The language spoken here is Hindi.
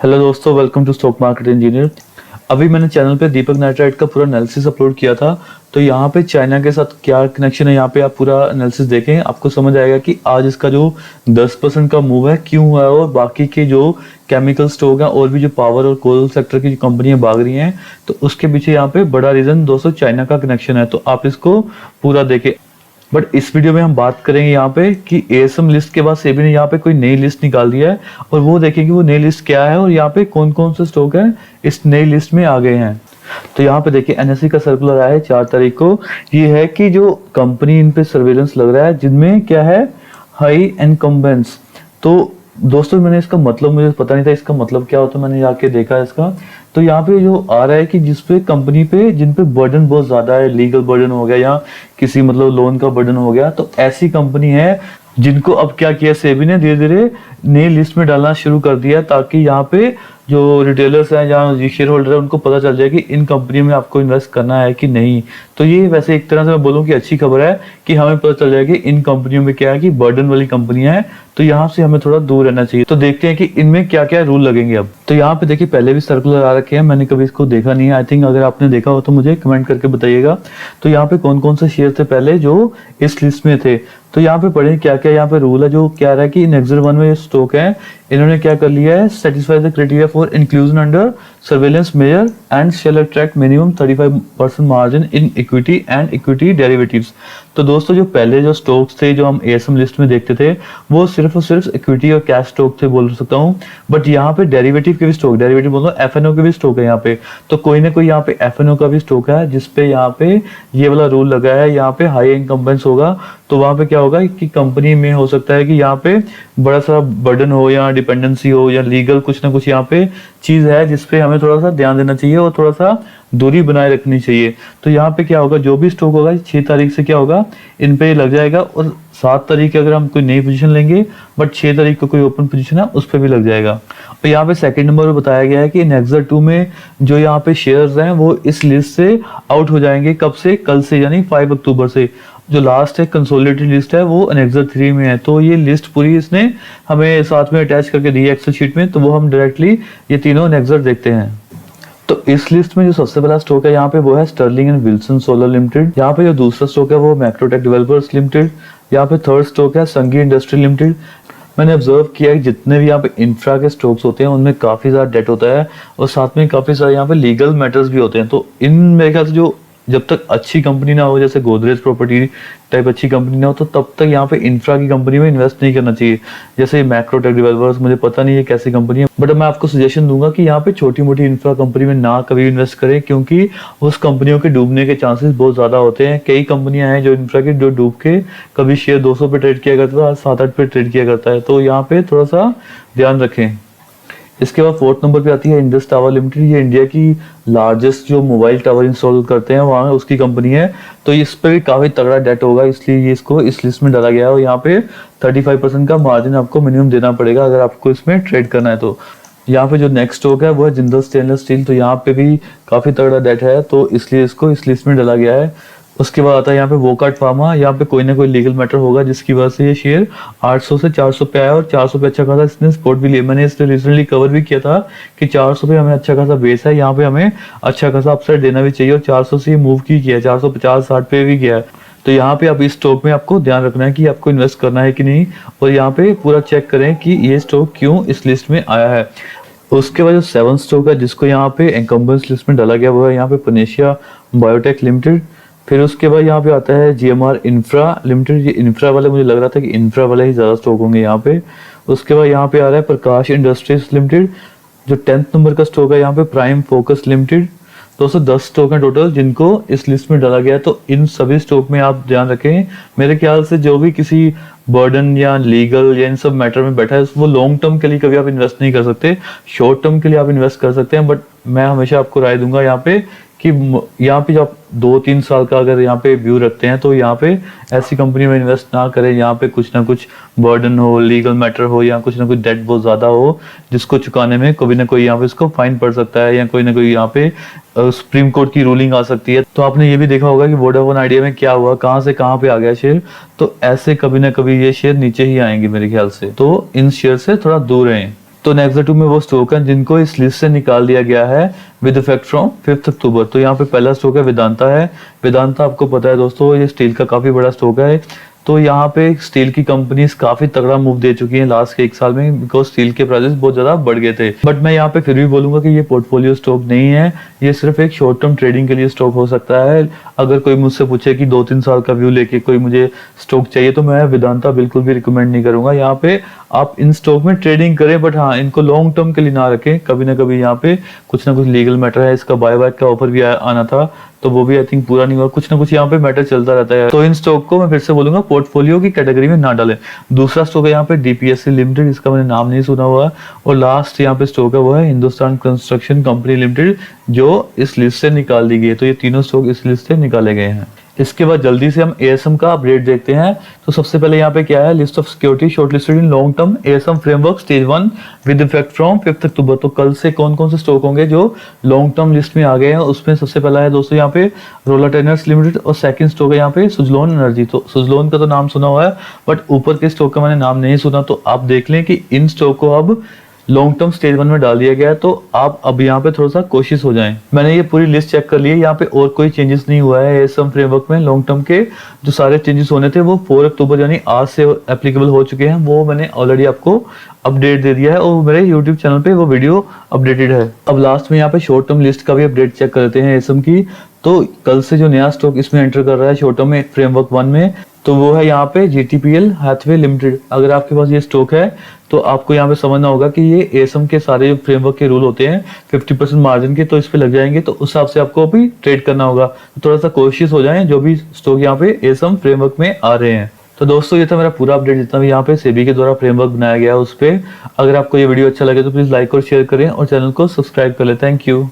हेलो दोस्तों, welcome to stock market engineer. अभी मैंने चैनल पे दीपक नाइट्राइट का पूरा एनालिसिस अपलोड किया था। तो यहाँ पे चाइना के साथ क्या कनेक्शन है, यहाँ पे आप पूरा एनालिसिस देखें, आपको समझ आएगा कि आज इसका जो 10% का मूव है क्यों हुआ है, और बाकी के जो केमिकल स्टॉक है और भी जो पावर और कोल सेक्टर की जो कंपनियां भाग रही हैं, तो उसके पीछे यहाँ पे बड़ा रीजन दोस्तों चाइना का कनेक्शन है। तो आप इसको पूरा देखें। बट इस वीडियो में हम बात करेंगे यहाँ पे कि एएसएम लिस्ट के बाद सेबी ने यहाँ पे कोई नई लिस्ट निकाल दिया है, और वो देखेंगे वो नई लिस्ट क्या है और यहाँ पे कौन कौन से स्टॉक है इस नई लिस्ट में आ गए हैं। तो यहाँ पे देखिए एनएससी का सर्कुलर आया है 4 तारीख को। ये है कि जो कंपनी इन पे सर्वेलेंस लग रहा है जिनमें क्या है हाई इनकम्बेंस। तो दोस्तों मैंने इसका मतलब, मुझे पता नहीं था इसका मतलब क्या होता, मैंने जाके देखा इसका। तो यहाँ पे जो आ रहा है कि जिसपे कंपनी पे जिन पे बर्डन बहुत ज्यादा है, लीगल बर्डन हो गया या किसी मतलब लोन का बर्डन हो गया, तो ऐसी कंपनी है जिनको अब क्या किया सेबी ने धीरे धीरे नई लिस्ट में डालना शुरू कर दिया, ताकि यहाँ पे जो रिटेलर्स हैं या शेयर होल्डर है उनको पता चल जाए कि इन कंपनी में आपको इन्वेस्ट करना है कि नहीं। तो ये वैसे एक तरह से मैं बोलूँ कि अच्छी खबर है कि हमें पता चल जाए कि इन कंपनियों में क्या है कि बर्डन वाली कंपनियां हैं, तो यहाँ से हमें थोड़ा दूर रहना चाहिए। तो देखते हैं कि इनमें क्या क्या रूल लगेंगे अब। तो यहाँ पे देखिए पहले भी सर्कुलर आ रखे हैं, मैंने कभी इसको देखा नहीं है। आई थिंक अगर आपने देखा हो तो मुझे कमेंट करके बताइएगा। तो यहाँ पे कौन कौन से शेयर थे पहले जो इस लिस्ट में थे, तो यहाँ पे पढ़े क्या क्या यहाँ पे रूल है। जो क्या रहा है कि इन एग्जिट 1 में ये स्टॉक है, इन्होंने क्या कर लिया है, satisfy the criteria for inclusion under surveillance measure and shell attract minimum 35% margin in equity and equity derivatives. तो दोस्तों जो पहले जो स्टॉक्स थे जो हम एएसएम लिस्ट में देखते थे वो सिर्फ और सिर्फ इक्विटी और कैश स्टॉक थे बोल सकता हूँ। बट यहाँ पे डेरिवेटिव के भी स्टॉक, डेरिवेटिव बोल रहा हूँ, एफएनओ के भी स्टॉक है यहाँ पे। तो कोई ना कोई यहाँ पे एफएनओ का भी स्टॉक है जिसपे यहाँ पे ये वाला रूल लगा है, यहाँ पे हाई इनकम्बेंस होगा। तो वहां पे क्या होगा कि कंपनी में हो सकता है कि यहाँ पे बड़ा सारा बर्डन हो या डिपेंडेंसी हो या लीगल कुछ ना कुछ यहाँ पे चीज है जिसपे हमें थोड़ा सा ध्यान देना चाहिए और थोड़ा सा दूरी बनाए रखनी चाहिए। तो यहाँ पे क्या होगा, जो भी स्टॉक होगा 6 तारीख से क्या होगा इन पे लग जाएगा, और 7 तारीख अगर हम कोई नई पोजीशन लेंगे बट 6 तारीख को कोई ओपन पोजीशन है उस पर भी लग जाएगा। और यहाँ पे सेकंड नंबर पर बताया गया है कि नेक्सट 2 में जो यहाँ पे शेयर्स हैं वो इस लिस्ट से आउट हो जाएंगे। कब से? कल से, यानी 5 अक्टूबर से। जो लास्ट है कंसोलिडेटेड लिस्ट है वो एनेक्सर 3 में है। तो ये लिस्ट पूरी इसने हमें साथ में अटैच करके दी है एक्सेल शीट में, तो वो हम डायरेक्टली ये तीनों एनेक्सर देखते हैं। तो इस लिस्ट में जो सबसे पहला स्टॉक है यहाँ पे वो है Sterling and Wilson Solar Limited. यहाँ पे जो दूसरा स्टॉक है वो मैक्रोटेक डेवलपर्स लिमिटेड। यहाँ पे थर्ड स्टॉक है संघी इंडस्ट्री लिमिटेड। मैंने ऑब्जर्व किया कि जितने भी यहाँ पे इंफ्रा के स्टॉक्स होते हैं उनमें काफी ज्यादा डेट होता है और साथ में काफी सारे यहाँ पे लीगल मैटर्स भी होते हैं। तो इन मेरे ख्याल से जो जब तक अच्छी कंपनी ना हो, जैसे गोदरेज प्रॉपर्टी टाइप अच्छी कंपनी ना हो, तो तब तक यहाँ पे इंफ्रा की कंपनी में इन्वेस्ट नहीं करना चाहिए। जैसे मैक्रोटेक डेवलपर्स, मुझे पता नहीं है कैसी कंपनी है, बट मैं आपको सजेशन दूंगा कि यहाँ पे छोटी मोटी इंफ्रा कंपनी में ना कभी इन्वेस्ट करें, क्योंकि उस कंपनियों के डूबने के चांसेस बहुत ज्यादा होते हैं। कई कंपनियां हैं जो इंफ्रा की जो डूब के कभी शेयर 200 पे ट्रेड किया करता है, 7-8 पे ट्रेड किया करता है। तो यहाँ पे थोड़ा सा ध्यान रखें। इसके बाद 4th नंबर पे आती है इंडस टावर लिमिटेड। ये इंडिया की लार्जेस्ट जो मोबाइल टावर इंस्टॉल करते हैं वहाँ उसकी कंपनी है। तो इस पर भी काफी तगड़ा डेट होगा, इसलिए ये इसको इस लिस्ट में डाला गया है। और यहाँ पे 35% का मार्जिन आपको मिनिमम देना पड़ेगा अगर आपको इसमें ट्रेड करना है। तो यहाँ पे जो नेक्स्ट स्टॉक है वो है जिंदल स्टेनलेस स्टील। तो यहाँ पे भी काफी तगड़ा डेट है, तो इसलिए इसको इस लिस्ट में डाला गया है। उसके बाद आता है यहाँ पे वोकार्ट फार्मा। यहाँ पे कोई ना कोई लीगल मैटर होगा जिसकी वजह से ये शेयर 800 से 400 पे आया, और 400 पे अच्छा खासा इसने सपोर्ट भी लिया। मैंने इससे रिसेंटली कवर भी किया था कि 400 पे हमें अच्छा खासा बेस है, यहाँ पे हमें अच्छा खासा अपसाइड देना भी चाहिए, और 400 से मूव की किया है, 450-60 पे भी किया है। तो यहाँ पे आप इस स्टॉक में आपको ध्यान रखना है कि आपको इन्वेस्ट करना है कि नहीं, और यहाँ पे पूरा चेक करें कि ये स्टॉक क्यों इस लिस्ट में आया है। उसके बाद जो 7th स्टॉक है जिसको यहाँ पे इनकम्बेंस लिस्ट में डाला गया वो है यहाँ पे पनेशिया बायोटेक लिमिटेड। फिर उसके बाद यहाँ पे आता है जीएमआर इंफ्रा लिमिटेड। ये इंफ्रा वाले, मुझे लग रहा था कि इंफ्रा वाले ही ज्यादा स्टॉक होंगे यहाँ पे। उसके बाद यहाँ पे आ रहा है प्रकाश इंडस्ट्रीज लिमिटेड। जो 10th नंबर का स्टॉक है यहाँ पे प्राइम फोकस लिमिटेड। दोस्तों 10 स्टॉक हैं टोटल जिनको इस लिस्ट में डाला गया है। तो इन सभी स्टॉक में आप ध्यान रखें, मेरे ख्याल से जो भी किसी बर्डन या लीगल या इन सब मैटर में बैठा है वो लॉन्ग टर्म के लिए कभी आप इन्वेस्ट नहीं कर सकते। शॉर्ट टर्म के लिए आप इन्वेस्ट कर सकते हैं, बट मैं हमेशा आपको राय दूंगा यहाँ पे कि यहाँ पे जब 2-3 साल का अगर यहाँ पे व्यू रखते हैं तो यहाँ पे ऐसी कंपनी में इन्वेस्ट ना करें यहाँ पे कुछ ना कुछ बर्डन हो, लीगल मैटर हो, या कुछ ना कुछ डेट बहुत ज्यादा हो जिसको चुकाने में कोई ना कोई यहाँ पे इसको फाइन पड़ सकता है, या कोई ना कोई यहाँ पे सुप्रीम कोर्ट की रूलिंग आ सकती है। तो आपने ये भी देखा होगा कि वोडाफोन आइडिया में क्या हुआ, कहाँ से कहाँ पे आ गया शेयर। तो ऐसे कभी ना कभी ये शेयर नीचे ही आएंगे मेरे ख्याल से, तो इन शेयर से थोड़ा दूर रहें। तो नेक्सा 2 में वो स्टॉक है जिनको इस लिस्ट से निकाल दिया गया है विद इफेक्ट फ्रॉम 5 अक्टूबर। तो यहाँ पे पहला स्टॉक है वेदांता है। वेदांता आपको पता है दोस्तों, ये स्टील का काफी बड़ा स्टॉक है। तो यहाँ पे स्टील की कंपनीज काफी तगड़ा मूव दे चुकी हैं लास्ट के 1 साल में, बिकॉज स्टील के प्राइसेस बहुत ज्यादा बढ़ गए थे। बट मैं यहाँ पे फिर भी बोलूंगा कि ये पोर्टफोलियो स्टॉक नहीं है, ये सिर्फ एक शॉर्ट टर्म ट्रेडिंग के लिए स्टॉक हो सकता है। अगर कोई मुझसे पूछे कि 2-3 साल का व्यू लेके कोई मुझे स्टॉक चाहिए, तो मैं वेदांता बिल्कुल भी रिकमेंड नहीं करूंगा। यहाँ पे आप इन स्टॉक में ट्रेडिंग करें, बट हाँ इनको लॉन्ग टर्म के लिए ना रखें। कभी ना कभी यहाँ पे कुछ ना कुछ लीगल मैटर है, इसका बायबैक का ऑफर भी आना था, तो वो भी आई थिंक पूरा नहीं हुआ। कुछ ना कुछ यहाँ पे मैटर चलता रहता है। तो इन स्टॉक को मैं फिर से बोलूंगा पोर्टफोलियो की कैटेगरी में ना डालें। दूसरा स्टॉक है यहाँ पे डीपीएससी लिमिटेड, इसका मैंने नाम नहीं सुना हुआ। और लास्ट यहाँ पे स्टॉक है वो है हिंदुस्तान कंस्ट्रक्शन कंपनी लिमिटेड, जो इस लिस्ट से निकाल दी गई है। तो ये तीनों स्टॉक इस लिस्ट से निकाले गए हैं। इसके बाद जल्दी से हम एएसएम का अपडेट देखते हैं। तो सबसे पहले यहाँ पे क्या है, list of security shortlisted in long term ASM framework stage 1 with effect from 5 अक्टूबर। तो कल से कौन कौन से स्टॉक होंगे जो लॉन्ग टर्म लिस्ट में आ गए हैं, उसमें सबसे पहला है दोस्तों यहाँ पे रोलर टेनर्स लिमिटेड, और सेकंड स्टॉक है यहाँ पे सुजलोन एनर्जी। तो सुजलोन का तो नाम सुना हुआ है, बट ऊपर के स्टॉक का मैंने नाम नहीं सुना। तो आप देख लें कि इन स्टॉक को अब लॉन्ग टर्म स्टेज 1 में डाल दिया गया है, तो आप अब यहाँ पे थोड़ा सा कोशिश हो जाएं। मैंने ये पूरी लिस्ट चेक कर ली है, यहाँ पे और कोई चेंजेस नहीं हुआ है एएसएम फ्रेमवर्क में। लॉन्ग टर्म के जो सारे चेंजेस होने थे वो 4 अक्टूबर यानी आज से एप्लीकेबल हो चुके हैं। वो मैंने ऑलरेडी आपको अपडेट दे दिया है और मेरे यूट्यूब चैनल पे वो वीडियो अपडेटेड है। अब लास्ट में यहाँ पे शॉर्ट टर्म लिस्ट का भी अपडेट चेक कर लेते हैं एएसएम की। तो कल से जो नया स्टॉक इसमें एंटर कर रहा है शॉर्ट टर्म में फ्रेमवर्क 1 में, तो वो है यहाँ पे जीटीपीएल हैथवे लिमिटेड। अगर आपके पास ये स्टॉक है तो आपको यहाँ पे समझना होगा कि ये एएसएम के सारे जो फ्रेमवर्क के रूल होते हैं 50% मार्जिन के, तो इस पे लग जाएंगे। तो उस हिसाब से आपको अभी ट्रेड करना होगा। तो थोड़ा सा कोशिश हो जाए जो भी स्टॉक यहाँ पे एएसएम फ्रेमवर्क में आ रहे हैं। तो दोस्तों ये था मेरा पूरा अपडेट जितना भी यहाँ पे सेबी के द्वारा फ्रेमवर्क बनाया गया है उस पे। अगर आपको ये वीडियो अच्छा लगे तो प्लीज लाइक और शेयर करें और चैनल को सब्सक्राइब कर लें। Thank you.